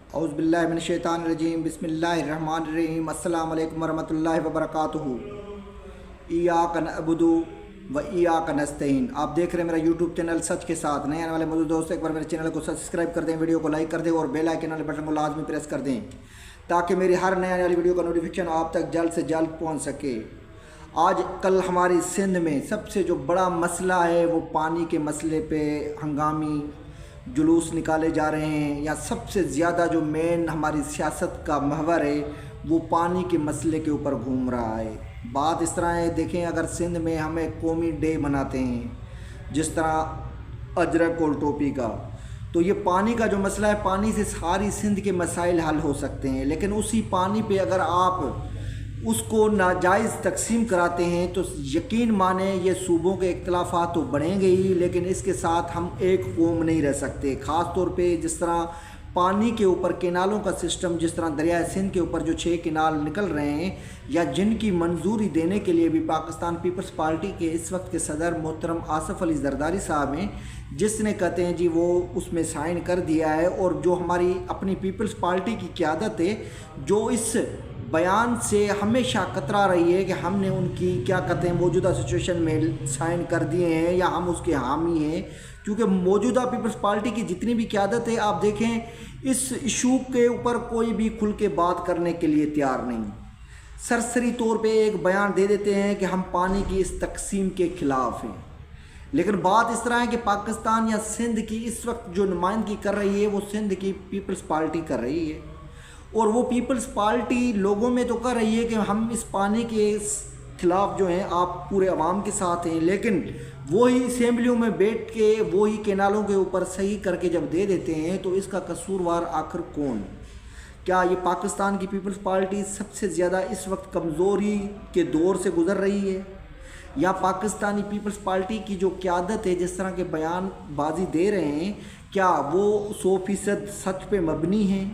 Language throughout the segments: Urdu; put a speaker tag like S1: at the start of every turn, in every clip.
S1: اعوذ باللہ من الشیطان الرجیم بسم اللہ الرحمن الرحیم السلام علیکم ورحمۃ اللہ وبرکاتہ۔ ایاک نعبد و ایاک نستعین۔ آپ دیکھ رہے ہیں میرا یوٹیوب چینل سچ کے ساتھ۔ نئے آنے والے موجود دوست ایک بار میرے چینل کو سبسکرائب کر دیں، ویڈیو کو لائک کر دیں اور بیل آئیکن والے بٹن کو لازمی پریس کر دیں تاکہ میری ہر نئے آنے والی ویڈیو کا نوٹیفیکیشن آپ تک جلد سے جلد پہنچ سکے۔ آج کل ہماری سندھ میں سب سے جو بڑا مسئلہ ہے وہ پانی کے مسئلے پہ ہنگامی جلوس نکالے جا رہے ہیں، یا سب سے زیادہ جو مین ہماری سیاست کا محور ہے وہ پانی کے مسئلے کے اوپر گھوم رہا ہے۔ بات اس طرح ہے، دیکھیں اگر سندھ میں ہم ایک قومی ڈے مناتے ہیں جس طرح اجرک اور ٹوپی کا، تو یہ پانی کا جو مسئلہ ہے، پانی سے ساری سندھ کے مسائل حل ہو سکتے ہیں، لیکن اسی پانی پہ اگر آپ اس کو ناجائز تقسیم کراتے ہیں تو یقین مانیں یہ صوبوں کے اختلافات تو بڑھیں گے ہی، لیکن اس کے ساتھ ہم ایک قوم نہیں رہ سکتے۔ خاص طور پہ جس طرح پانی کے اوپر کینالوں کا سسٹم، جس طرح دریائے سندھ کے اوپر جو 6 کینال نکل رہے ہیں، یا جن کی منظوری دینے کے لیے بھی پاکستان پیپلز پارٹی کے اس وقت کے صدر محترم آصف علی زرداری صاحب ہیں، جس نے کہتے ہیں جی وہ اس میں سائن کر دیا ہے، اور جو ہماری اپنی پیپلز پارٹی کی قیادت ہے جو اس بیان سے ہمیشہ کترا رہی ہے کہ ہم نے ان کی کیا کہتے ہیں موجودہ سچویشن میں سائن کر دیے ہیں یا ہم اس کے حامی ہیں، کیونکہ موجودہ پیپلز پارٹی کی جتنی بھی قیادت ہے آپ دیکھیں اس ایشو کے اوپر کوئی بھی کھل کے بات کرنے کے لیے تیار نہیں، سرسری طور پہ ایک بیان دے دیتے ہیں کہ ہم پانی کی اس تقسیم کے خلاف ہیں، لیکن بات اس طرح ہے کہ پاکستان یا سندھ کی اس وقت جو نمائندگی کر رہی ہے وہ سندھ کی پیپلز پارٹی کر رہی ہے، اور وہ پیپلز پارٹی لوگوں میں تو کر رہی ہے کہ ہم اس پانی کے خلاف جو ہیں آپ پورے عوام کے ساتھ ہیں، لیکن وہی اسمبلیوں میں بیٹھ کے وہی کینالوں کے اوپر صحیح کر کے جب دے دیتے ہیں تو اس کا قصوروار آخر کون؟ کیا یہ پاکستان کی پیپلز پارٹی سب سے زیادہ اس وقت کمزوری کے دور سے گزر رہی ہے، یا پاکستانی پیپلز پارٹی کی جو قیادت ہے جس طرح کے بیان بازی دے رہے ہیں کیا وہ 100% سچ پہ مبنی ہیں،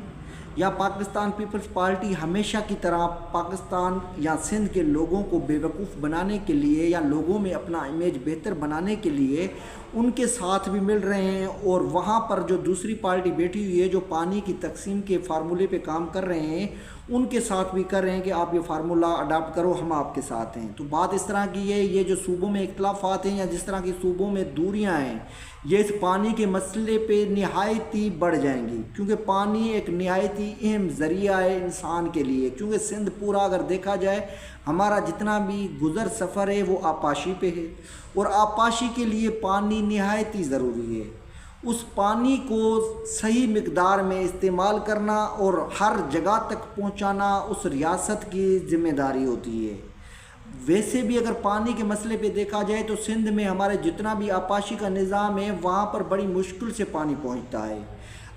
S1: یا پاکستان پیپلز پارٹی ہمیشہ کی طرح پاکستان یا سندھ کے لوگوں کو بے وقوف بنانے کے لیے یا لوگوں میں اپنا امیج بہتر بنانے کے لیے ان کے ساتھ بھی مل رہے ہیں، اور وہاں پر جو دوسری پارٹی بیٹھی ہوئی ہے جو پانی کی تقسیم کے فارمولے پہ کام کر رہے ہیں ان کے ساتھ بھی کر رہے ہیں کہ آپ یہ فارمولہ اڈاپٹ کرو، ہم آپ کے ساتھ ہیں۔ تو بات اس طرح کی ہے، یہ جو صوبوں میں اختلافات ہیں یا جس طرح کی صوبوں میں دوریاں ہیں یہ اس پانی کے مسئلے پہ نہایتی بڑھ جائیں گی، کیونکہ پانی ایک نہایتی اہم ذریعہ ہے انسان کے لیے، کیونکہ سندھ پورا اگر دیکھا جائے ہمارا جتنا بھی گزر سفر ہے وہ آبپاشی پہ ہے، اور آبپاشی کے لیے پانی نہایتی ضروری ہے۔ اس پانی کو صحیح مقدار میں استعمال کرنا اور ہر جگہ تک پہنچانا اس ریاست کی ذمہ داری ہوتی ہے۔ ویسے بھی اگر پانی کے مسئلے پہ دیکھا جائے تو سندھ میں ہمارے جتنا بھی آبپاشی کا نظام ہے وہاں پر بڑی مشکل سے پانی پہنچتا ہے۔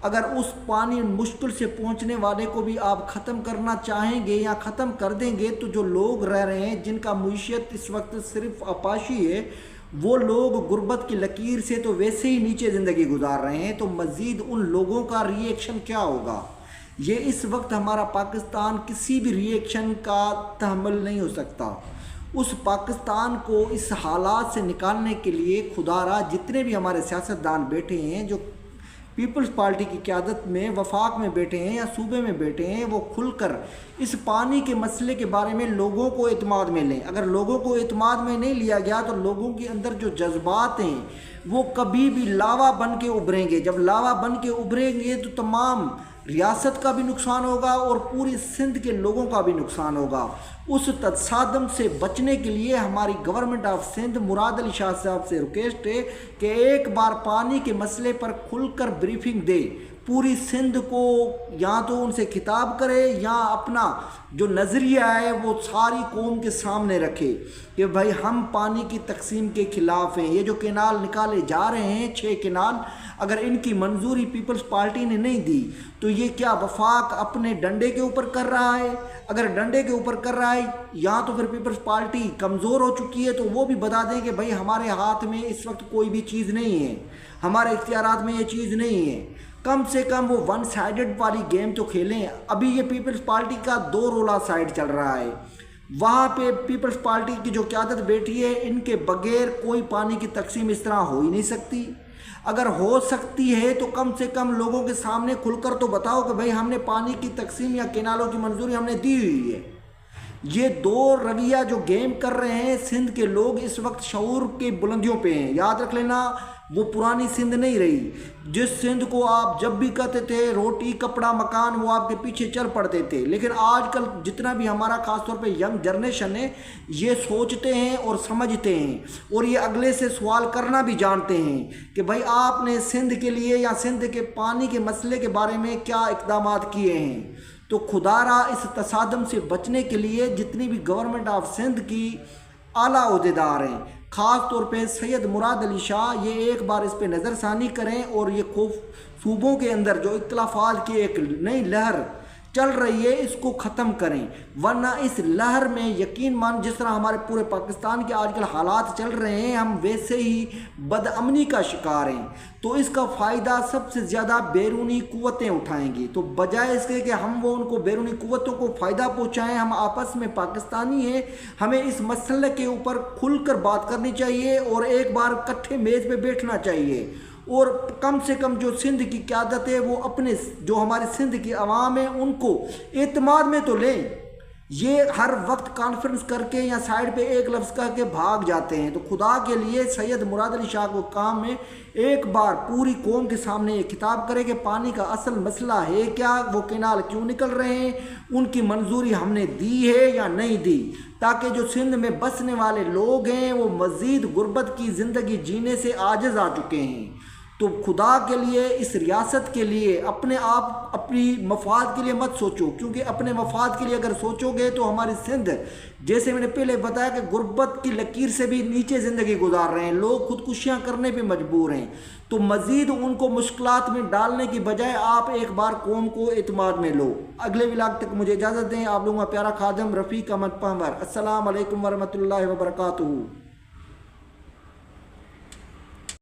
S1: اگر اس پانی مشکل سے پہنچنے والے کو بھی آپ ختم کرنا چاہیں گے یا ختم کر دیں گے تو جو لوگ رہ رہے ہیں جن کا معیشت اس وقت صرف آبپاشی ہے، وہ لوگ غربت کی لکیر سے تو ویسے ہی نیچے زندگی گزار رہے ہیں، تو مزید ان لوگوں کا ری ایکشن کیا ہوگا؟ یہ اس وقت ہمارا پاکستان کسی بھی ری ایکشن کا تحمل نہیں ہو سکتا۔ اس پاکستان کو اس حالات سے نکالنے کے لیے خدا را جتنے بھی ہمارے سیاستدان بیٹھے ہیں جو پیپلز پارٹی کی قیادت میں وفاق میں بیٹھے ہیں یا صوبے میں بیٹھے ہیں، وہ کھل کر اس پانی کے مسئلے کے بارے میں لوگوں کو اعتماد میں لیں۔ اگر لوگوں کو اعتماد میں نہیں لیا گیا تو لوگوں کے اندر جو جذبات ہیں وہ کبھی بھی لاوا بن کے ابھریں گے، جب لاوا بن کے ابھریں گے تو تمام ریاست کا بھی نقصان ہوگا اور پوری سندھ کے لوگوں کا بھی نقصان ہوگا۔ اس تصادم سے بچنے کے لیے ہماری گورنمنٹ آف سندھ مراد علی شاہ صاحب سے ریکویسٹ ہے کہ ایک بار پانی کے مسئلے پر کھل کر بریفنگ دے، پوری سندھ کو یا تو ان سے خطاب کرے یا اپنا جو نظریہ ہے وہ ساری قوم کے سامنے رکھے کہ بھائی ہم پانی کی تقسیم کے خلاف ہیں۔ یہ جو کینال نکالے جا رہے ہیں 6 کینال، اگر ان کی منظوری پیپلز پارٹی نے نہیں دی تو یہ کیا وفاق اپنے ڈنڈے کے اوپر کر رہا ہے؟ اگر ڈنڈے کے اوپر کر رہا ہے یا تو پھر پیپلز پارٹی کمزور ہو چکی ہے تو وہ بھی بتا دیں کہ بھائی ہمارے ہاتھ میں اس وقت کوئی بھی چیز نہیں ہے، ہمارے اختیارات میں یہ چیز نہیں ہے، کم سے کم وہ ون سائیڈڈ والی گیم تو کھیلیں۔ ابھی یہ پیپلز پارٹی کا 2 رولا سائیڈ چل رہا ہے، وہاں پہ پیپلز پارٹی کی جو قیادت بیٹھی ہے ان کے بغیر کوئی پانی کی تقسیم اس طرح ہو ہی نہیں سکتی۔ اگر ہو سکتی ہے تو کم سے کم لوگوں کے سامنے کھل کر تو بتاؤ کہ بھائی ہم نے پانی کی تقسیم یا کینالوں کی منظوری ہم نے دی ہوئی ہے۔ یہ دو رویہ جو گیم کر رہے ہیں سندھ کے لوگ اس وقت شعور کی بلندیوں پہ ہیں۔ یاد رکھ لینا وہ پرانی سندھ نہیں رہی جس سندھ کو آپ جب بھی کہتے تھے روٹی کپڑا مکان وہ آپ کے پیچھے چل پڑتے تھے، لیکن آج کل جتنا بھی ہمارا خاص طور پہ ینگ جنریشن ہے یہ سوچتے ہیں اور سمجھتے ہیں اور یہ اگلے سے سوال کرنا بھی جانتے ہیں کہ بھائی آپ نے سندھ کے لیے یا سندھ کے پانی کے مسئلے کے بارے میں کیا اقدامات کیے ہیں۔ تو خدا را اس تصادم سے بچنے کے لیے جتنی بھی گورنمنٹ آف سندھ کی اعلیٰ عہدیدار ہیں خاص طور پہ سید مراد علی شاہ یہ ایک بار اس پہ نظر ثانی کریں اور یہ صوبوں کے اندر جو اختلافات کی ایک نئی لہر چل رہی ہے اس کو ختم کریں، ورنہ اس لہر میں یقین مان جس طرح ہمارے پورے پاکستان کے آج کل حالات چل رہے ہیں ہم ویسے ہی بد امنی کا شکار ہیں، تو اس کا فائدہ سب سے زیادہ بیرونی قوتیں اٹھائیں گی۔ تو بجائے اس کے کہ ہم وہ ان کو بیرونی قوتوں کو فائدہ پہنچائیں، ہم آپس میں پاکستانی ہیں، ہمیں اس مسئلے کے اوپر کھل کر بات کرنی چاہیے اور ایک بار کٹھے میز پہ بیٹھنا چاہیے اور کم سے کم جو سندھ کی قیادت ہے وہ اپنے جو ہمارے سندھ کی عوام ہے ان کو اعتماد میں تو لیں۔ یہ ہر وقت کانفرنس کر کے یا سائیڈ پہ ایک لفظ کہہ کے بھاگ جاتے ہیں۔ تو خدا کے لیے سید مراد علی شاہ کو کام میں ایک بار پوری قوم کے سامنے یہ خطاب کرے کہ پانی کا اصل مسئلہ ہے کیا، وہ کینال کیوں نکل رہے ہیں، ان کی منظوری ہم نے دی ہے یا نہیں دی، تاکہ جو سندھ میں بسنے والے لوگ ہیں وہ مزید غربت کی زندگی جینے سے عاجز آ چکے ہیں۔ تو خدا کے لیے اس ریاست کے لیے اپنے آپ اپنی مفاد کے لیے مت سوچو، کیونکہ اپنے مفاد کے لیے اگر سوچو گے تو ہماری سندھ جیسے میں نے پہلے بتایا کہ غربت کی لکیر سے بھی نیچے زندگی گزار رہے ہیں، لوگ خودکشیاں کرنے پہ مجبور ہیں۔ تو مزید ان کو مشکلات میں ڈالنے کی بجائے آپ ایک بار قوم کو اعتماد میں لو۔ اگلے ولاگ تک مجھے اجازت دیں، آپ لوگوں کا پیارا خادم رفیق احمد پہنور۔ السلام علیکم ورحمۃ اللہ وبرکاتہ۔